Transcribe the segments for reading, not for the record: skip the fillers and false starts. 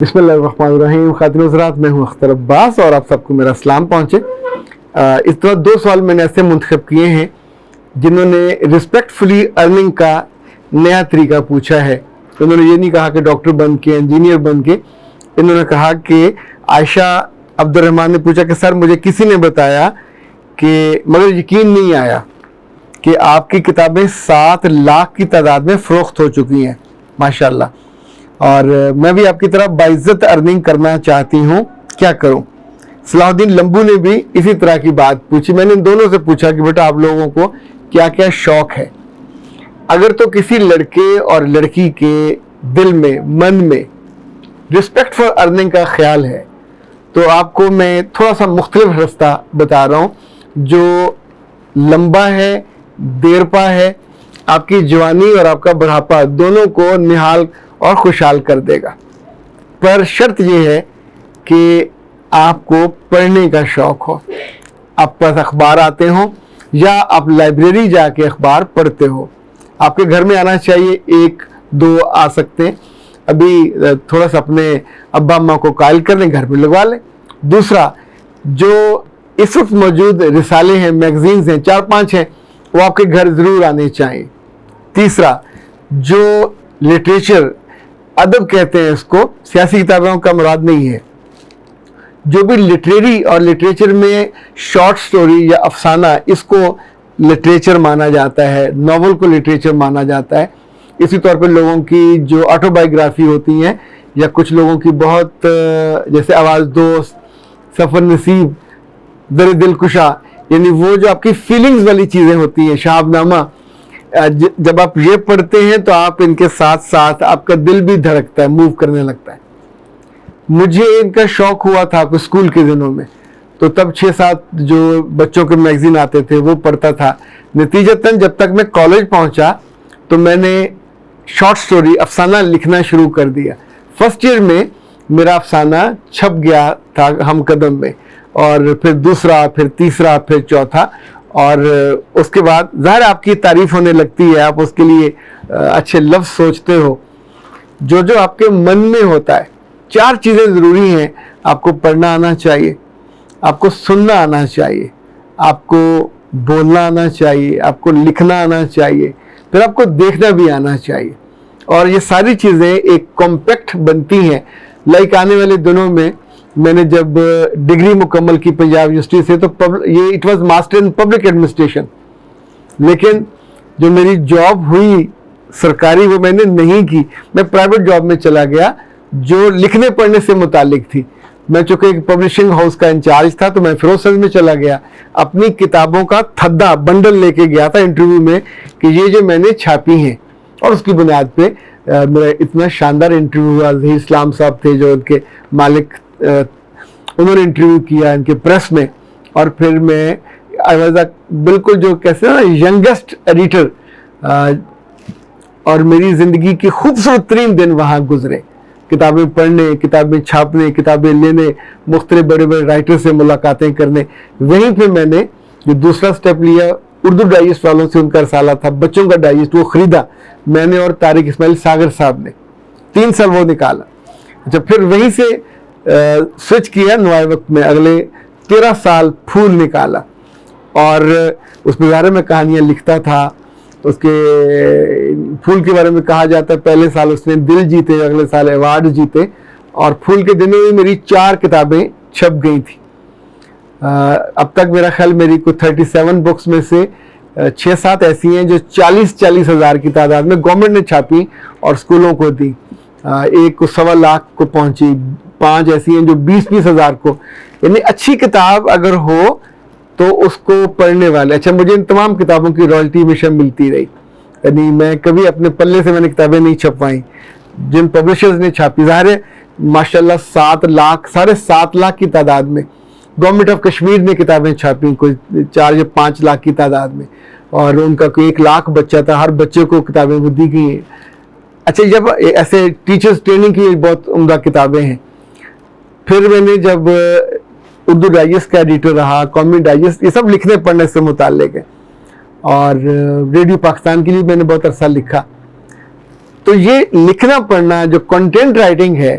بسم اللہ الرحمن الرحیم. خاتون حضرات، میں ہوں اختر عباس اور آپ سب کو میرا سلام پہنچے. اس طرح 2 سوال میں نے ایسے منتخب کیے ہیں جنہوں نے رسپیکٹفلی ارننگ کا نیا طریقہ پوچھا ہے. انہوں نے یہ نہیں کہا کہ ڈاکٹر بن کے، انجینئر بن کے. انہوں نے کہا کہ عائشہ عبد الرحمن نے پوچھا کہ سر مجھے کسی نے بتایا کہ مگر یقین نہیں آیا کہ آپ کی کتابیں 7 لاکھ کی تعداد میں فروخت ہو چکی ہیں. ماشاءاللہ. اور میں بھی آپ کی طرح باعزت ارننگ کرنا چاہتی ہوں، کیا کروں؟ صلاح الدین لمبو نے بھی اسی طرح کی بات پوچھی. میں نے ان دونوں سے پوچھا کہ بیٹا آپ لوگوں کو کیا کیا شوق ہے. اگر تو کسی لڑکے اور لڑکی کے دل میں، من میں رسپیکٹ فار ارننگ کا خیال ہے تو آپ کو میں تھوڑا سا مختلف رستہ بتا رہا ہوں جو لمبا ہے، دیرپا ہے، آپ کی جوانی اور آپ کا بڑھاپا دونوں کو نہال اور خوشحال کر دے گا. پر شرط یہ ہے کہ آپ کو پڑھنے کا شوق ہو، آپ پاس اخبار آتے ہوں یا آپ لائبریری جا کے اخبار پڑھتے ہو. آپ کے گھر میں آنا چاہیے، 1-2 آ سکتے ہیں. ابھی تھوڑا سا اپنے ابا اماں کو قائل کر لیں، گھر میں لگوا لیں. دوسرا، جو اس وقت موجود رسالے ہیں، میگزینز ہیں، 4-5 ہیں، وہ آپ کے گھر ضرور آنے چاہیے. تیسرا، جو لٹریچر، ادب کہتے ہیں اس کو، سیاسی کتابوں کا مراد نہیں ہے، جو بھی لٹریری اور لٹریچر میں شارٹ سٹوری یا افسانہ، اس کو لٹریچر مانا جاتا ہے، ناول کو لٹریچر مانا جاتا ہے. اسی طور پہ لوگوں کی جو آٹو بایوگرافی ہوتی ہیں یا کچھ لوگوں کی بہت جیسے آواز دوست، سفر نصیب، در دل کشا، یعنی وہ جو آپ کی فیلنگز والی چیزیں ہوتی ہیں، شہاب نامہ، جب آپ یہ پڑھتے ہیں تو آپ ان کے ساتھ ساتھ آپ کا دل بھی دھڑکتا ہے، موو کرنے لگتا ہے. مجھے ان کا شوق ہوا تھا کچھ اسکول کے دنوں میں، تو تب 6-7 جو بچوں کے میگزین آتے تھے وہ پڑھتا تھا. نتیجتاً جب تک میں کالج پہنچا تو میں نے شارٹ سٹوری، افسانہ لکھنا شروع کر دیا. فرسٹ ایئر میں میرا افسانہ چھپ گیا تھا ہم قدم میں، اور پھر دوسرا، پھر تیسرا، پھر چوتھا، اور اس کے بعد ظاہر آپ کی تعریف ہونے لگتی ہے، آپ اس کے لیے اچھے لفظ سوچتے ہو. جو آپ کے من میں ہوتا ہے، 4 چیزیں ضروری ہیں. آپ کو پڑھنا آنا چاہیے، آپ کو سننا آنا چاہیے، آپ کو بولنا آنا چاہیے، آپ کو لکھنا آنا چاہیے، پھر آپ کو دیکھنا بھی آنا چاہیے. اور یہ ساری چیزیں ایک کمپیکٹ بنتی ہیں. لائک آنے والے دنوں میں نے جب ڈگری مکمل کی پنجاب یونیورسٹی سے، تو یہ it was master in public administration, لیکن جو میری جاب ہوئی سرکاری وہ میں نے نہیں کی. میں پرائیویٹ جاب میں چلا گیا جو لکھنے پڑھنے سے متعلق تھی. میں چونکہ ایک پبلشنگ ہاؤس کا انچارج تھا تو میں فیروز گنج میں چلا گیا. اپنی کتابوں کا تھدا بنڈل لے کے گیا تھا انٹرویو میں کہ یہ جو میں نے چھاپی ہیں، اور اس کی بنیاد پہ میرا اتنا شاندار انٹرویو ہوا. ظہیر اسلام صاحب تھے جو ان کے مالک، انہوں نے انٹرویو کیا ان کے پریس میں. اور پھر میں بالکل جو کہتے ہیں نا ینگسٹ ایڈیٹر، اور میری زندگی کے خوبصورت ترین دن وہاں گزرے، کتابیں پڑھنے، کتابیں چھاپنے، کتابیں لینے، مختلف بڑے بڑے رائٹر سے ملاقاتیں کرنے. وہیں پہ میں نے جو دوسرا سٹیپ لیا، اردو ڈائجسٹ والوں سے ان کا رسالہ تھا، بچوں کا ڈائجسٹ، وہ خریدا میں نے اور طارق اسماعیل ساگر صاحب نے. 3 سال وہ نکالا. اچھا، پھر وہیں سے سوئچ کیا نوائے وقت میں، اگلے 13 سال پھول نکالا، اور اس میں بارے میں کہانیاں لکھتا تھا. اس کے پھول کے بارے میں کہا جاتا ہے پہلے سال اس نے دل جیتے، اگلے سال ایوارڈ جیتے، اور پھول کے دنوں میں میری 4 کتابیں چھپ گئی تھیں. اب تک میرا خیال میری کوئی 37 بکس میں سے 6-7 ایسی ہیں جو 40 ہزار کی تعداد میں گورنمنٹ نے چھاپی اور اسکولوں کو دی. ایک کو 1.25 لاکھ کو پہنچی، 5 ایسی ہیں جو 20 ہزار کو. یعنی اچھی کتاب اگر ہو تو اس کو پڑھنے والے. اچھا، مجھے ان تمام کتابوں کی رائلٹی ہمیشہ ملتی رہی. یعنی میں کبھی اپنے پلے سے میں نے کتابیں نہیں چھپوائیں، جن پبلشرز نے چھاپی. ظاہر ہے ماشاءاللہ 7 لاکھ، 7.5 لاکھ کی تعداد میں گورنمنٹ آف کشمیر نے کتابیں چھاپیں، کوئی 4 یا 5 لاکھ کی تعداد میں، اور ان کا کوئی 1 لاکھ بچہ تھا، ہر بچے کو کتابیں وہ دی گئی ہیں. اچھا، جب ایسے ٹیچرز ٹریننگ کی بہت عمدہ کتابیں ہیں. پھر میں نے جب اردو ڈائجسٹ کا ایڈیٹر رہا، قومی ڈائجسٹ، یہ سب لکھنے پڑھنے سے متعلق ہے. اور ریڈیو پاکستان کے لیے میں نے بہت عرصہ لکھا. تو یہ لکھنا پڑھنا جو کنٹینٹ رائٹنگ ہے،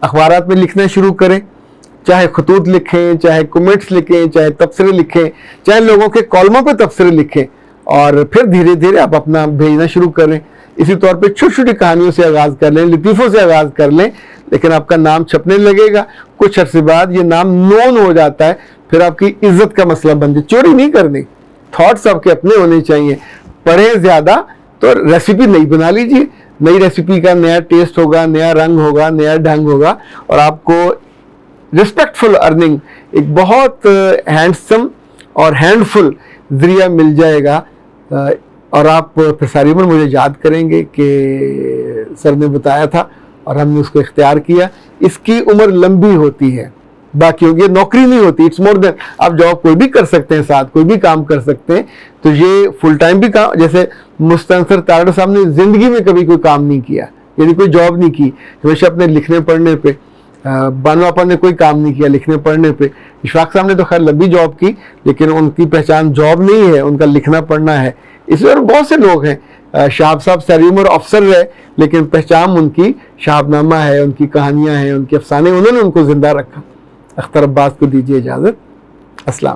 اخبارات میں لکھنا شروع کریں، چاہے خطوط لکھیں، چاہے کمنٹس لکھیں، چاہے تبصرے لکھیں، چاہے لوگوں کے کالموں پہ تبصرے لکھیں، اور پھر دھیرے دھیرے آپ اپنا بھیجنا شروع کریں۔ اسی طور پہ چھوٹی چھوٹی کہانیوں سے آغاز کر لیں، لطیفوں سے آغاز کر لیں، لیکن آپ کا نام چھپنے لگے گا، کچھ عرصے بعد یہ نام نون ہو جاتا ہے، پھر آپ کی عزت کا مسئلہ بن جائے۔ چوری نہیں کرنی، تھاٹس آپ کے اپنے ہونے چاہیے۔ پڑھیں زیادہ تو ریسیپی نئی بنا لیجیے، نئی ریسیپی کا نیا ٹیسٹ ہوگا، نیا رنگ ہوگا، نیا ڈھنگ ہوگا، اور آپ کو رسپیکٹفل ارننگ ایک بہت ہینڈسم اور ہینڈفل ذریعہ مل جائے گا، اور آپ پھر ساری عمر مجھے یاد کریں گے کہ سر نے بتایا تھا اور ہم نے اس کو اختیار کیا۔ اس کی عمر لمبی ہوتی ہے، باقیوں کی نوکری نہیں ہوتی، اٹس مور دین، آپ جاب کوئی بھی کر سکتے ہیں، ساتھ کوئی بھی کام کر سکتے ہیں، تو یہ فل ٹائم بھی کام، جیسے مستنصر تارڑ صاحب نے زندگی میں کبھی کوئی کام نہیں کیا، یعنی کوئی جاب نہیں کی، ہمیشہ اپنے لکھنے پڑھنے پہ۔ بانو آپا نے کوئی کام نہیں کیا لکھنے پڑھنے پہ۔ اشفاق صاحب نے تو خیر لمبی جاب کی، لیکن ان کی پہچان جاب نہیں ہے، ان کا لکھنا پڑھنا ہے۔ اس طرح بہت سے لوگ ہیں، شہاب صاحب ساری عمر افسر رہے، لیکن پہچان ان کی شہاب نامہ ہے، ان کی کہانیاں ہیں، ان کے افسانے، انہوں نے ان کو زندہ رکھا۔ اختر عباس کو دیجیے اجازت۔ السلام۔